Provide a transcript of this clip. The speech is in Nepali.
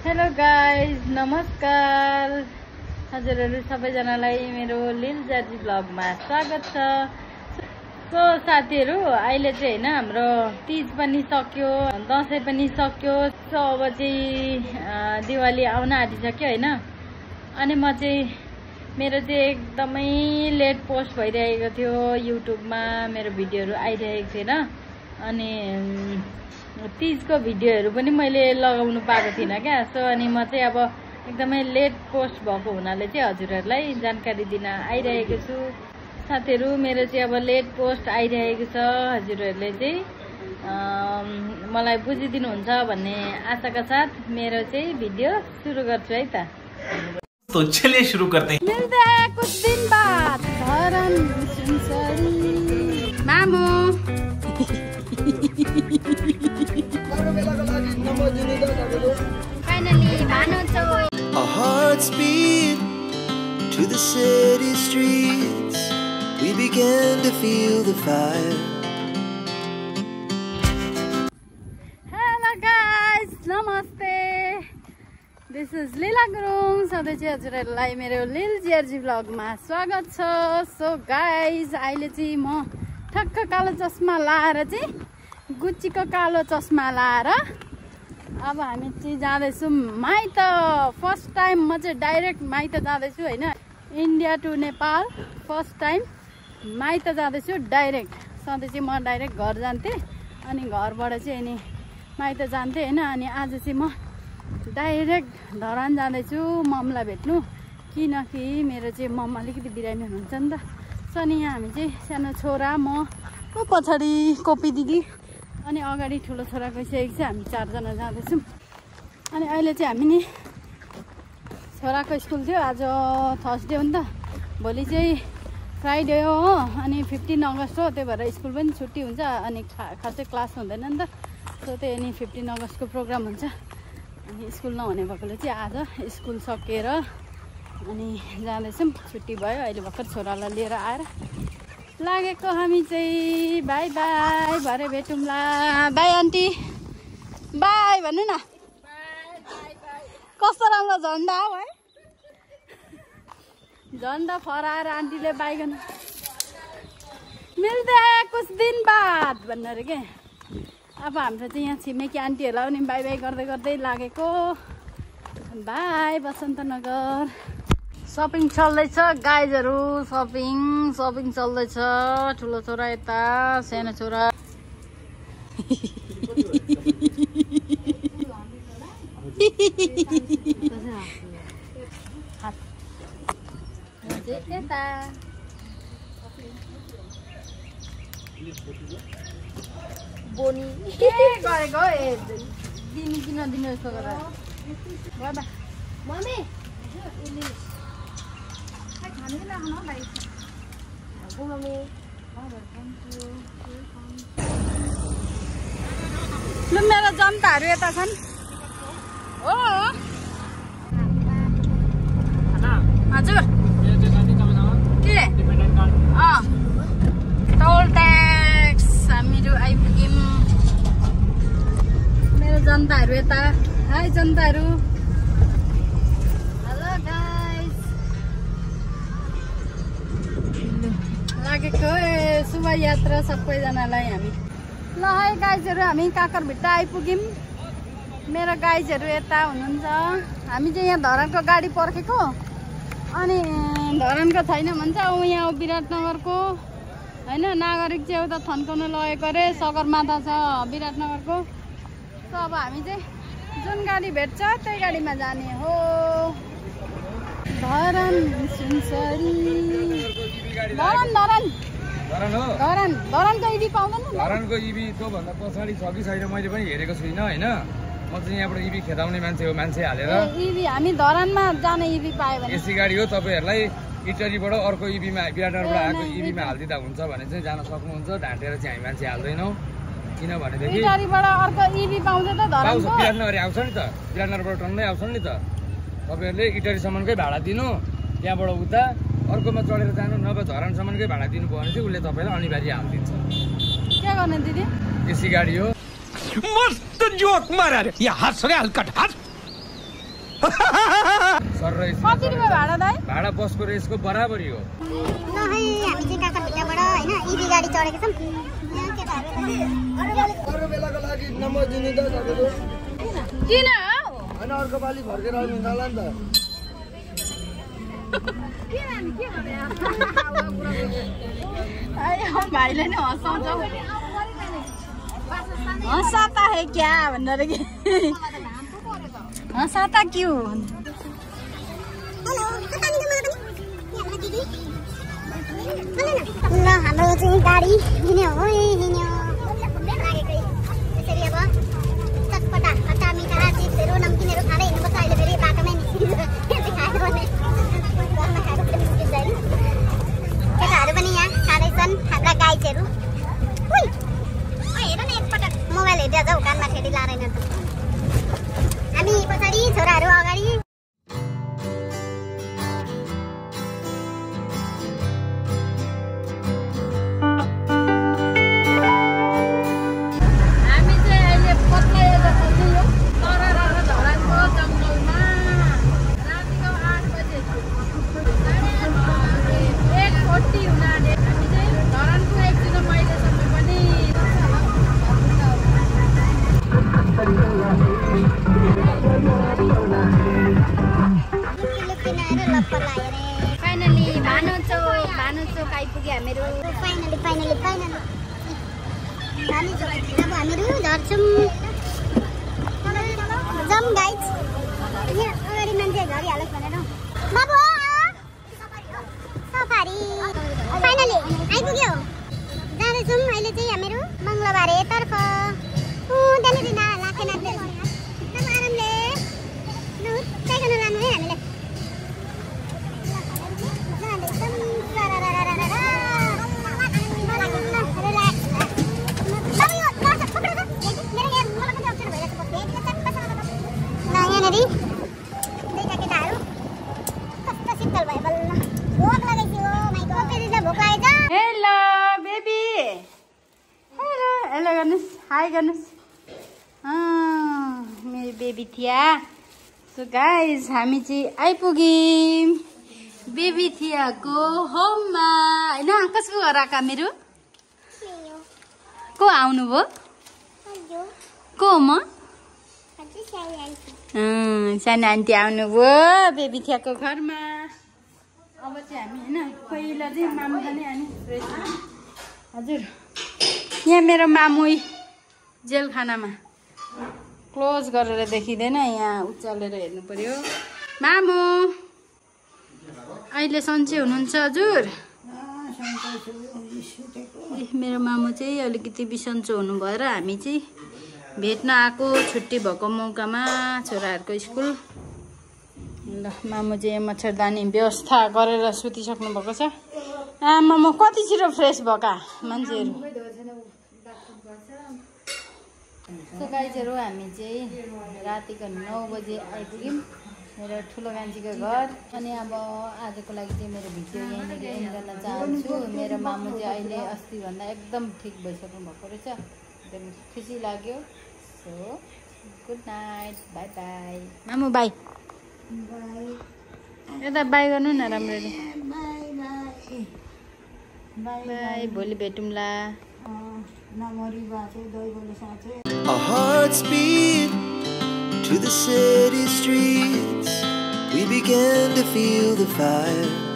हेलो गाइज, नमस्कार। हजुरहरू सबैजनालाई मेरो लिल जाजी ब्लगमा स्वागत छ। सो साथीहरू, अहिले चाहिँ होइन हाम्रो तीज पनि सक्यो, दसैँ पनि सक्यो। सो अब चाहिँ दिवाली आउन आँटिसक्यो होइन। अनि म चाहिँ मेरो चाहिँ एकदमै लेट पोस्ट भइरहेको थियो युट्युबमा, मेरो भिडियोहरू आइरहेको थिएन। अनि तीजको भिडियोहरू पनि मैले लगाउनु पाएको थिइनँ क्या। सो अनि म चाहिँ अब एकदमै लेट पोस्ट भएको हुनाले चाहिँ हजुरहरूलाई जानकारी दिन आइरहेको छु। साथीहरू, मेरो चाहिँ अब लेट पोस्ट आइरहेको छ। हजुरहरूले चाहिँ मलाई बुझिदिनुहुन्छ भन्ने आशाका साथ मेरो चाहिँ भिडियो सुरु गर्छु है त। तो चलिए शुरू करते हैं। मिलते हैं कुछ दिन बाद। मामू finally Our hearts beat to the city streets. We began to feel the fire. Hello guys, namaste. This is Leela Gurung. सधैँ चाहिँ हजुरहरूलाई मेरो लिल जेर्जी ब्लगमा स्वागत छ। सो गाइज, अहिले चाहिँ म ठक्क कालो चस्मा लाएर चाहिँ गुच्चीको कालो चस्मा लाएर अब हामी चाहिँ जाँदैछौँ माइत। फर्स्ट टाइम म चाहिँ डाइरेक्ट माइत जाँदैछु होइन। India to Nepal first time माइत जाँदैछु डाइरेक्ट। सधैँ चाहिँ म डाइरेक्ट घर जान्थेँ, अनि घरबाट चाहिँ अनि माइत जान्थेँ होइन। अनि आज चाहिँ म डाइरेक्ट धरान जाँदैछु ममलाई भेट्नु, किनकि मेरो चाहिँ मम अलिकति बिरामी हुनुहुन्छ नि त। सो अनि यहाँ हामी चाहिँ सानो छोरा, म पछाडि कोपी दिदी, अनि अगाडि ठुलो छोरा गइसकेको छ। हामी चारजना जाँदैछौँ। अनि अहिले चाहिँ हामी नि छोराको स्कुल थियो, आज थर्सडे हो नि त, भोलि चाहिँ फ्राइडे हो। अनि 15 अगस्त हो, त्यही भएर स्कुल पनि छुट्टी हुन्छ, अनि खासै क्लास हुँदैन नि त। सो त्यही अनि 15 अगस्तको प्रोग्राम हुन्छ। अनि स्कुल नहुने भएकोले चाहिँ आज स्कुल सकेर अनि जाँदैछौँ। छुट्टी भयो, अहिले भर्खर छोरालाई लिएर आएर लागेको हामी चाहिँ। बाई बाई, भरे भेटौँला। बाई आन्टी, बाई भन्नु न। कस्तो राम्रो झन्डा हो है, झन्डा फहराएर आन्टीले बाई गर्नु। मिल्दै कुछ दिन बाद भन्नु अरे के। अब हाम्रो चाहिँ यहाँ छिमेकी आन्टीहरूलाई पनि बाई बाई गर्दै गर्दै लागेको। बाई बसन्तनगर। सपिङ चल्दैछ गाइजहरू, सपिङ चल्दैछ। ठुलो छोरा यता, सानो छोरा यता। बोनी गरेको दिनु किन दिनु यस्तो गरेर मम्मी लु मेरो जनताहरू यता छन् हो। हजुर के टोल ट्याक्स हामीहरू आइपुग्यौँ। मेरो जनताहरू यता। हाई जनताहरू, हेलो गाइस। लागेको शुभ यात्रा सबैजनालाई हामी। ल है गाइजहरू, हामी काकरभिट्टा आइपुग्यौँ। मेरो गाइजहरू यता हुनुहुन्छ। हामी चाहिँ यहाँ धरानको गाडी पर्खेको, अनि धरानको छैन भन्छ ऊ यहाँ विराटनगरको होइन। नागरिक चाहिँ उता थन्काउनु लगेको अरे, सगरमाथा छ विराटनगरको। सो अब हामी चाहिँ जुन गाडी भेट्छ त्यही गाडीमा जाने हो। धरान सुनसरी, धरानको इभी पाउँदैन। धरानको इभी त्योभन्दा पछाडि छ कि छैन मैले पनि हेरेको छुइनँ होइन। म चाहिँ यहाँबाट इभी खेदाउने मान्छे हो, मान्छे हालेर इभी हामी धरानमा जाने इभी पायो भने। एसी गाडी हो, तपाईँहरूलाई इटरीबाट अर्को इभीमा, विराटनगरबाट आएको इभीमा हालिदिँदा हुन्छ भने चाहिँ जान सक्नुहुन्छ। ढाँटेर चाहिँ हामी मान्छे हाल्दैनौँ, किनभनेदेखि इटरीबाट अर्को इभी पाउँछ त धरानको। विराटनगर आउँछ नि त, विराटनगरबाट टन्नै आउँछ नि त। तपाईँहरूले इटरीसम्मकै भाडा दिनु, त्यहाँबाट उता अर्कोमा चढेर जानु, नभए धरानसम्मकै भाडा दिनुभयो भने चाहिँ उसले तपाईँलाई अनिवार्य हालिदिन्छ। के गर्ने दिदी? एसी गाडी हो। मस्त जोक मारा रे, या हंस रे हलकट हंस। सर र कति रुपियाँ भाडा दाइ? भाडा बसको र यसको बराबरी हो। ल है हामी चाहिँ काकाभिट्टाबाट हैन इबी गाडी चढेको छौँ। यहाँ केटाहरु अरू बेलाको लागि नम्बर दिनु त तपाईको किन हो? हैन अर्को पालि फर्केर आउनु होला नि त। भाइले नै हँसाउँछ हँसाता है क्या भनेर कि हँसाता क्यों हेलो कता नि मलाई पनि यहाँ दिदी ल हाम्रो चाहिँ गाडी हिँड्यो हो हिँड्यो लागेकै त्यसरी अब चटपटा खट्टा मिठा चिप्सहरू नमकिनहरू खाँदै हिँड्नुपर्छ। अहिले फेरि बाटोमै निस्किन्छ खाएर भने घरमा खाएको पनि निस्किन्छ होइन। केटाहरू पनि यहाँ खाँदैछन् हाम्रा गाइजहरू। हेर न एकपटक मोबाइल हेर्दै जाऊ कानमा ठेडी लाँदैन त। हामी पछाडि छोराहरू अगाडि। फाइनली भानुचोक आइपुग्यो हामीहरू। फाइनली अब हामीहरू झर्छौँ। जाउँ गाइज। यहाँ अगाडि मान्छे झरिहालोस् भनेर बाबु सफारी फाइनली आइपुग्यो। जाँदैछौँ अहिले चाहिँ हामीहरू मङ्गलबारेतर्फ। त्यहाँनिर लाखे नाच्दै आरामले नहुत्ताइकन जानु है हामीले। हेलो बेबी हेलो गर्नुहोस् हाई गर्नुहोस् मेरो बेबी थिया। सो गाइज हामी चाहिँ आइपुग्यौँ बेबी थियाको होममा होइन। कसको घर आएका मेरो को आउनुभयो को म सानो आन्टी आउनुभयो बेबी थियाको घरमा। अब चाहिँ हामी होइन पहिला चाहिँ मामु पनि हामी हजुर यहाँ मेरो मामु जेलखानामा क्लोज गरेर देखिँदैन यहाँ उचालेर हेर्नु पर्यो। मामु अहिले सन्चै हुनुहुन्छ हजुर? मेरो मामु चाहिँ अलिकति बिसन्चो हुनु भएर हामी चाहिँ भेट्न आएको छुट्टी भएको मौकामा छोराहरूको स्कुल। ल मामु चाहिँ मच्छरदानी व्यवस्था गरेर सुतिसक्नु भएको छ। आमामा कति छिटो फ्रेस भएका मान्छेहरू। सो गाइजहरू हामी चाहिँ रातिको 9 बजे आइपुग्यौँ मेरो ठुलो मान्छेको घर। अनि अब आजको लागि चाहिँ मेरो भिडियो यहीँनिर एन्ड गर्न चाहन्छु। मेरो मामु चाहिँ अहिले अस्तिभन्दा एकदम ठिक भइसक्नु भएको रहेछ। एकदम खुसी लाग्यो। So good night bye bye मामु बाई यता बाई गर्नु न राम्ररी बाई भोलि भेटौँला। Our hearts beat to the city streets. We began to feel the fire.